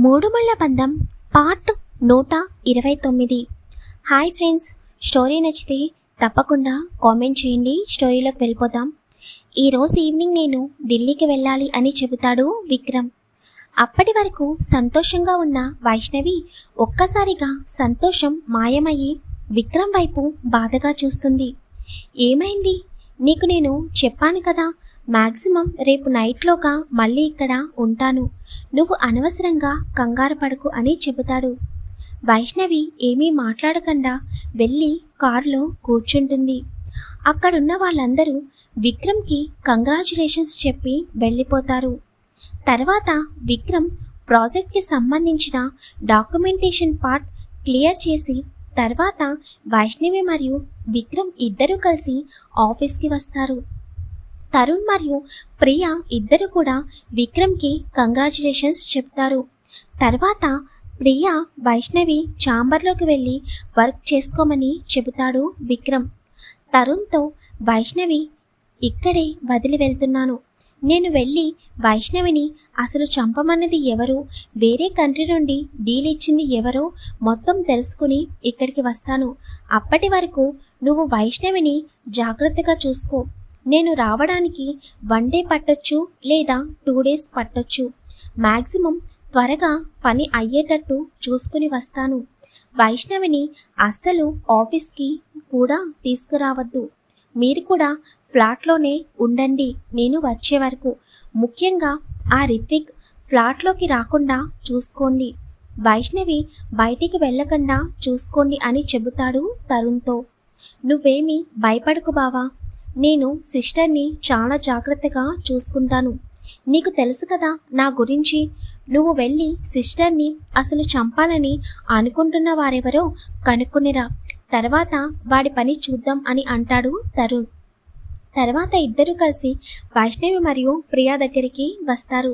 మూడుముళ్ళ బంధం part 129. Hi friends, story నచ్చితే తప్పకుండా కామెంట్ చేయండి. స్టోరీలోకి వెళ్ళిపోతాం. ఈరోజు ఈవినింగ్ నేను ఢిల్లీకి వెళ్ళాలి అని చెబుతాడు విక్రమ్. అప్పటి వరకు సంతోషంగా ఉన్న వైష్ణవి ఒక్కసారిగా సంతోషం మాయమయ్యి విక్రమ్ వైపు బాధగా చూస్తుంది. ఏమైంది? నీకు నేను చెప్పాను కదా, మ్యాక్సిమం రేపు నైట్లోగా మళ్ళీ ఇక్కడ ఉంటాను, నువ్వు అనవసరంగా కంగారు పడకు అని చెబుతాడు. వైష్ణవి ఏమీ మాట్లాడకుండా వెళ్ళి కారులో కూర్చుంటుంది. అక్కడున్న వాళ్ళందరూ విక్రమ్కి కంగ్రాచులేషన్స్ చెప్పి వెళ్ళిపోతారు. తర్వాత విక్రమ్ ప్రాజెక్ట్కి సంబంధించిన డాక్యుమెంటేషన్ పార్ట్ క్లియర్ చేసి తర్వాత వైష్ణవి మరియు విక్రమ్ ఇద్దరూ కలిసి ఆఫీస్కి వస్తారు. తరుణ్ మరియు ప్రియా ఇద్దరు కూడా విక్రమ్కి కంగ్రాచులేషన్స్ చెప్తారు. తర్వాత ప్రియా వైష్ణవి ఛాంబర్లోకి వెళ్ళి వర్క్ చేసుకోమని చెబుతాడు విక్రమ్. తరుణ్తో, వైష్ణవి ఇక్కడే వదిలి వెళ్తున్నాను, నేను వెళ్ళి వైష్ణవిని అసలు చంపమన్నది ఎవరు, వేరే కంట్రీ నుండి డీల్ ఇచ్చింది ఎవరో మొత్తం తెలుసుకుని ఇక్కడికి వస్తాను. అప్పటి వరకు నువ్వు వైష్ణవిని జాగ్రత్తగా చూసుకో. నేను రావడానికి 1 డే పట్టొచ్చు లేదా 2 డేస్ పట్టొచ్చు. మ్యాక్సిమం త్వరగా పని అయ్యేటట్టు చూసుకుని వస్తాను. వైష్ణవిని అస్సలు ఆఫీస్కి కూడా తీసుకురావద్దు. మీరు కూడా ఫ్లాట్లోనే ఉండండి నేను వచ్చే వరకు. ముఖ్యంగా ఆ రిత్విక్ ఫ్లాట్లోకి రాకుండా చూసుకోండి. వైష్ణవి బయటికి వెళ్ళకుండా చూసుకోండి అని చెబుతాడు తరుణ్తో. నువ్వేమీ భయపడకు బావా, నేను సిస్టర్ని చాలా జాగ్రత్తగా చూసుకుంటాను. నీకు తెలుసు కదా నా గురించి. నువ్వు వెళ్ళి సిస్టర్ని అసలు చంపాలని అనుకుంటున్న వారెవరో కనుక్కునిరా, తర్వాత వాడి పని చూద్దాం అని అంటాడు తరుణ్. తర్వాత ఇద్దరు కలిసి వైష్ణవి మరియు ప్రియా దగ్గరికి వస్తారు.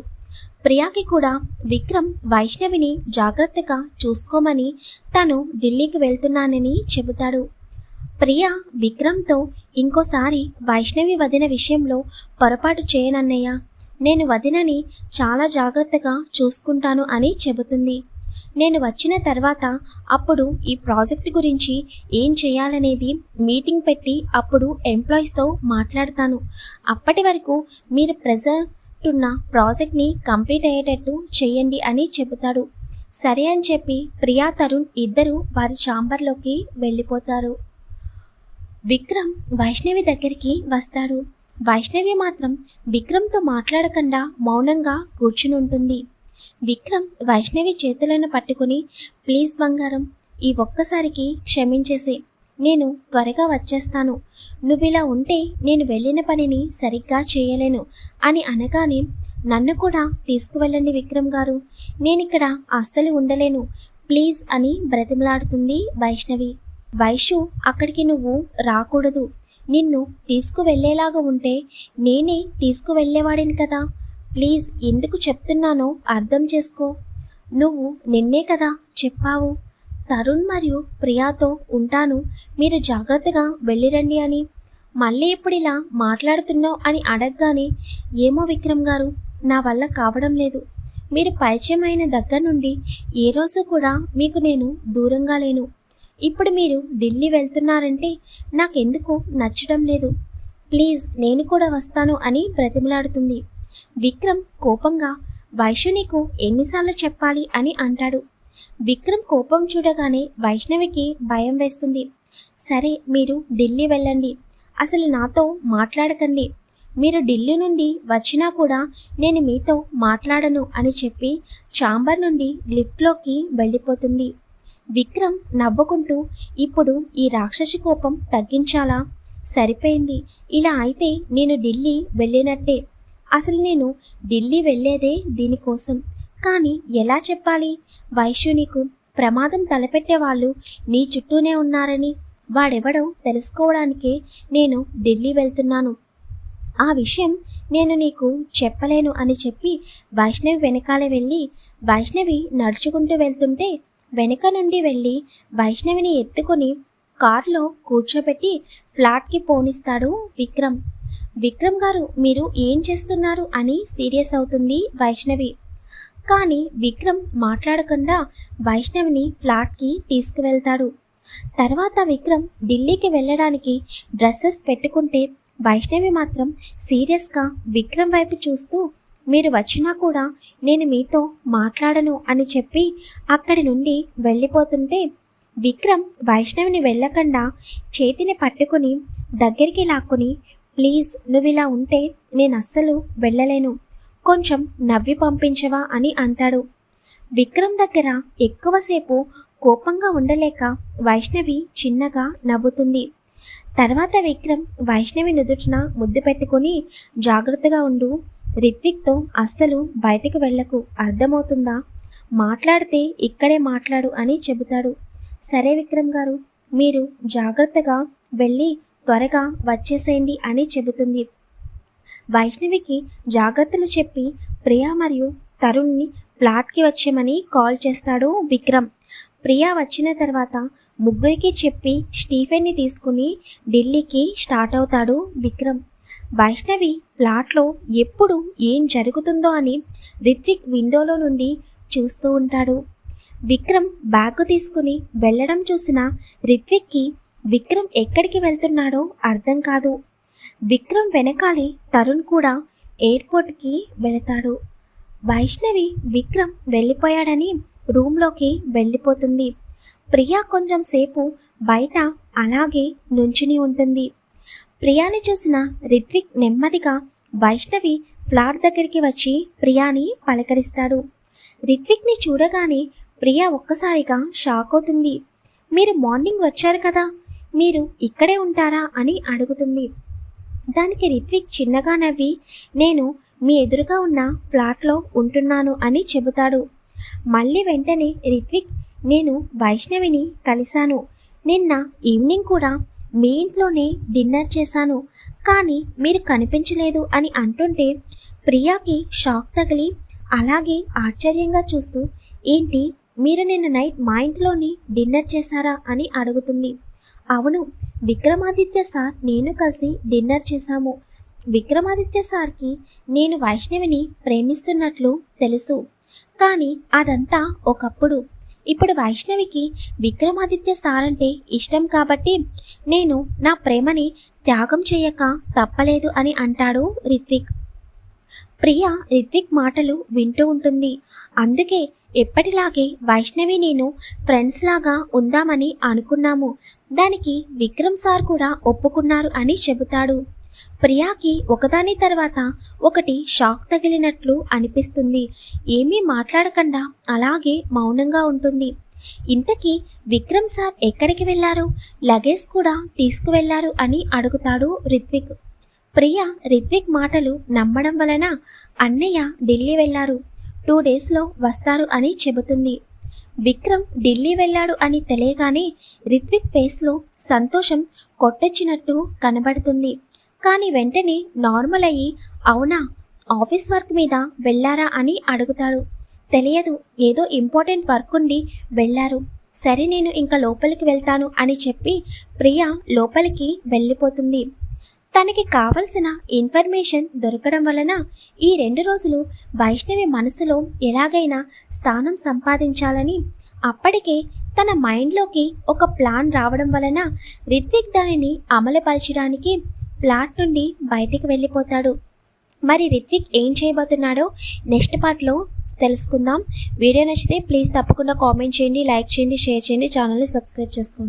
ప్రియాకి కూడా విక్రమ్ వైష్ణవిని జాగ్రత్తగా చూసుకోమని తను ఢిల్లీకి వెళ్తున్నానని చెబుతాడు. ప్రియా విక్రమ్తో, ఇంకోసారి వైష్ణవి వదిన విషయంలో పొరపాటు చేయనన్నయ్య, నేను వదినని చాలా జాగ్రత్తగా చూసుకుంటాను అని చెబుతుంది. నేను వచ్చిన తర్వాత అప్పుడు ఈ ప్రాజెక్ట్ గురించి ఏం చేయాలనేది మీటింగ్ పెట్టి అప్పుడు ఎంప్లాయీస్తో మాట్లాడతాను. అప్పటి వరకు మీరు ప్రెజెంట్ ఉన్న ప్రాజెక్ట్ని కంప్లీట్ అయ్యేటట్టు చేయండి అని చెబుతాడు. సరే అని చెప్పి ప్రియా తరుణ్ ఇద్దరు వారి ఛాంబర్లోకి వెళ్ళిపోతారు. విక్రమ్ వైష్ణవి దగ్గరికి వస్తాడు. వైష్ణవి మాత్రం విక్రమ్తో మాట్లాడకుండా మౌనంగా కూర్చుని ఉంటుంది. విక్రమ్ వైష్ణవి చేతులను పట్టుకుని, ప్లీజ్ బంగారం, ఈ ఒక్కసారికి క్షమించేసే, నేను త్వరగా వచ్చేస్తాను. నువ్విలా ఉంటే నేను వెళ్ళిన పనిని సరిగ్గా చేయలేను అని అనగానే, నన్ను కూడా తీసుకువెళ్ళండి విక్రమ్ గారు, నేనిక్కడ అస్సలు ఉండలేను ప్లీజ్ అని బ్రతిమలాడుతుంది వైష్ణవి. వైషు, అక్కడికి నువ్వు రాకూడదు. నిన్ను తీసుకువెళ్ళేలాగా ఉంటే నేనే తీసుకువెళ్ళేవాడిని కదా. ప్లీజ్, ఎందుకు చెప్తున్నానో అర్థం చేసుకో. నువ్వు నిన్నే కదా చెప్పావు, తరుణ్ మరియు ప్రియాతో ఉంటాను, మీరు జాగ్రత్తగా వెళ్ళిరండి అని. మళ్ళీ ఇప్పుడు ఇలా మాట్లాడుతున్నావు అని అడగగానే, ఏమో విక్రమ్ గారు, నా వల్ల కావడం లేదు. మీరు పరిచయం అయిన దగ్గర నుండి ఏ రోజు కూడా మీకు నేను దూరంగా లేను. ఇప్పుడు మీరు ఢిల్లీ వెళ్తున్నారంటే నాకెందుకు నచ్చడం లేదు. ప్లీజ్, నేను కూడా వస్తాను అని బ్రతిమలాడుతుంది. విక్రమ్ కోపంగా, వైష్ణవి నీకు ఎన్నిసార్లు చెప్పాలి అని అంటాడు. విక్రమ్ కోపం చూడగానే వైష్ణవికి భయం వేస్తుంది. సరే, మీరు ఢిల్లీ వెళ్ళండి, అసలు నాతో మాట్లాడకండి. మీరు ఢిల్లీ నుండి వచ్చినా కూడా నేను మీతో మాట్లాడను అని చెప్పి ఛాంబర్ నుండి లిఫ్ట్లోకి వెళ్ళిపోతుంది. విక్రమ్ నవ్వుకుంటూ, ఇప్పుడు ఈ రాక్షసి కోపం తగ్గించాలా? సరిపోయింది, ఇలా అయితే నేను ఢిల్లీ వెళ్ళినట్టే. అసలు నేను ఢిల్లీ వెళ్ళేదే దీనికోసం. కానీ ఎలా చెప్పాలి? వైష్ణవి, నీకు ప్రమాదం తలపెట్టే వాళ్ళు నీ చుట్టూనే ఉన్నారని వాడెవడో తెలుసుకోవడానికే నేను ఢిల్లీ వెళ్తున్నాను. ఆ విషయం నేను నీకు చెప్పలేను అని చెప్పి వైష్ణవి వెనకాలే వెళ్ళి, వైష్ణవి నడుచుకుంటూ వెళ్తుంటే వెనుక నుండి వెళ్ళి వైష్ణవిని ఎత్తుకొని కారులో కూర్చోబెట్టి ఫ్లాట్కి పోనిస్తాడు విక్రమ్. విక్రమ్ గారు, మీరు ఏం చేస్తున్నారు అని సీరియస్ అవుతుంది వైష్ణవి. కానీ విక్రమ్ మాట్లాడకుండా వైష్ణవిని ఫ్లాట్కి తీసుకువెళ్తాడు. తర్వాత విక్రమ్ ఢిల్లీకి వెళ్ళడానికి డ్రెస్సెస్ పెట్టుకుంటే వైష్ణవి మాత్రం సీరియస్గా విక్రమ్ వైపు చూస్తూ, మీరు వచ్చినా కూడా నేను మీతో మాట్లాడను అని చెప్పి అక్కడి నుండి వెళ్ళిపోతుంటే విక్రమ్ వైష్ణవిని వెళ్ళకుండా చేతిని పట్టుకుని దగ్గరికి లాక్కుని, ప్లీజ్ నువ్వు ఇలా ఉంటే నేను అస్సలు వెళ్ళలేను, కొంచెం నవ్వి పంపించవా అని అంటాడు. విక్రమ్ దగ్గర ఎక్కువసేపు కోపంగా ఉండలేక వైష్ణవి చిన్నగా నవ్వుతుంది. తర్వాత విక్రమ్ వైష్ణవి నుదుటిన ముద్దు పెట్టుకొని, జాగ్రత్తగా ఉండు, రిత్విక్తో అస్సలు బయటికి వెళ్ళకు, అర్థమవుతుందా, మాట్లాడితే ఇక్కడే మాట్లాడు అని చెబుతాడు. సరే విక్రమ్ గారు, మీరు జాగ్రత్తగా వెళ్ళి త్వరగా వచ్చేసేయండి అని చెబుతుంది. వైష్ణవికి జాగ్రత్తలు చెప్పి ప్రియా మరియు తరుణ్ని ఫ్లాట్కి వచ్చేమని కాల్ చేస్తాడు విక్రమ్. ప్రియా వచ్చిన తర్వాత ముగ్గురికి చెప్పి స్టీఫెన్ని తీసుకుని ఢిల్లీకి స్టార్ట్ అవుతాడు విక్రమ్. వైష్ణవి ఫ్లాట్లో ఎప్పుడు ఏం జరుగుతుందో అని రిత్విక్ విండోలో నుండి చూస్తూ ఉంటాడు. విక్రమ్ బ్యాగ్ తీసుకుని వెళ్ళడం చూసిన రిత్విక్కి విక్రమ్ ఎక్కడికి వెళ్తున్నాడో అర్థం కాదు. విక్రమ్ వెనకాలే తరుణ్ కూడా ఎయిర్పోర్ట్కి వెళతాడు. వైష్ణవి విక్రమ్ వెళ్ళిపోయాడని రూమ్లోకి వెళ్ళిపోతుంది. ప్రియా కొంచెం సేపు బయట అలాగే నుంచుని ఉంటుంది. ప్రియాని చూసిన రిత్విక్ నెమ్మదిగా వైష్ణవి ఫ్లాట్ దగ్గరికి వచ్చి ప్రియాని పలకరిస్తాడు. రిత్విక్ని చూడగానే ప్రియా ఒక్కసారిగా షాక్ అవుతుంది. మీరు మార్నింగ్ వచ్చారు కదా, మీరు ఇక్కడే ఉంటారా అని అడుగుతుంది. దానికి రిత్విక్ చిన్నగా నవ్వి, నేను మీ ఎదురుగా ఉన్న ఫ్లాట్లో ఉంటున్నాను అని చెబుతాడు. మళ్ళీ వెంటనే రిత్విక్, నేను వైష్ణవిని కలిశాను, నిన్న ఈవినింగ్ కూడా మీ ఇంట్లోనే డిన్నర్ చేశాను, కానీ మీరు కనిపించలేదు అని అంటుంటే ప్రియాకి షాక్ తగిలి అలాగే ఆశ్చర్యంగా చూస్తూ, ఏంటి మీరు నిన్న నైట్ మా ఇంట్లోనే డిన్నర్ చేశారా అని అడుగుతుంది. అవును, విక్రమాదిత్య సార్ నేను కలిసి డిన్నర్ చేశాము. విక్రమాదిత్య సార్కి నేను వైష్ణవిని ప్రేమిస్తున్నట్లు తెలుసు, కానీ అదంతా ఒకప్పుడు. ఇప్పుడు వైష్ణవికి విక్రమాదిత్య సార్ అంటే ఇష్టం కాబట్టి నేను నా ప్రేమని త్యాగం చేయక తప్పలేదు అని అంటాడు రిత్విక్. ప్రియా రిత్విక్ మాటలు వింటూ ఉంటుంది. అందుకే ఎప్పటిలాగే వైష్ణవి నేను ఫ్రెండ్స్ లాగా ఉందామని అనుకున్నాము, దానికి విక్రమ్ సార్ కూడా ఒప్పుకున్నారు అని చెబుతాడు. ప్రియాకి ఒకదాని తర్వాత ఒకటి షాక్ తగిలినట్లు అనిపిస్తుంది. ఏమీ మాట్లాడకుండా అలాగే మౌనంగా ఉంటుంది. ఇంతకీ విక్రమ్ సార్ ఎక్కడికి వెళ్ళారు, లగేజ్ కూడా తీసుకువెళ్లారు అని అడుగుతాడు రిత్విక్. ప్రియా రిత్విక్ మాటలు నమ్మడం వలన అన్నయ్య ఢిల్లీ వెళ్ళారు, 2 డేస్లో వస్తారు అని చెబుతుంది. విక్రమ్ ఢిల్లీ వెళ్ళాడు అని తెలియగానే రిత్విక్ ఫేస్లో సంతోషం కొట్టొచ్చినట్టు కనబడుతుంది. కానీ వెంటనే నార్మల్ అయ్యి, అవునా ఆఫీస్ వర్క్ మీద వెళ్ళారా అని అడుగుతాడు. తెలియదు, ఏదో ఇంపార్టెంట్ వర్క్ ఉండి వెళ్ళారు, సరే నేను ఇంకా లోపలికి వెళ్తాను అని చెప్పి ప్రియా లోపలికి వెళ్ళిపోతుంది. తనకి కావలసిన ఇన్ఫర్మేషన్ దొరకడం వలన ఈ 2 రోజులు వైష్ణవి మనసులో ఎలాగైనా స్థానం సంపాదించాలని అప్పటికే తన మైండ్లోకి ఒక ప్లాన్ రావడం వలన రిత్విక్ దానిని అమలుపరచడానికి ఫ్లాట్ నుండి బయటికి వెళ్ళిపోతాడు. మరి రిత్విక్ ఏం చేయబోతున్నాడో నెక్స్ట్ పార్ట్లో తెలుసుకుందాం. వీడియో నచ్చితే ప్లీజ్ తప్పకుండా కామెంట్ చేయండి, లైక్ చేయండి, షేర్ చేయండి, ఛానల్ని సబ్స్క్రైబ్ చేసుకోండి.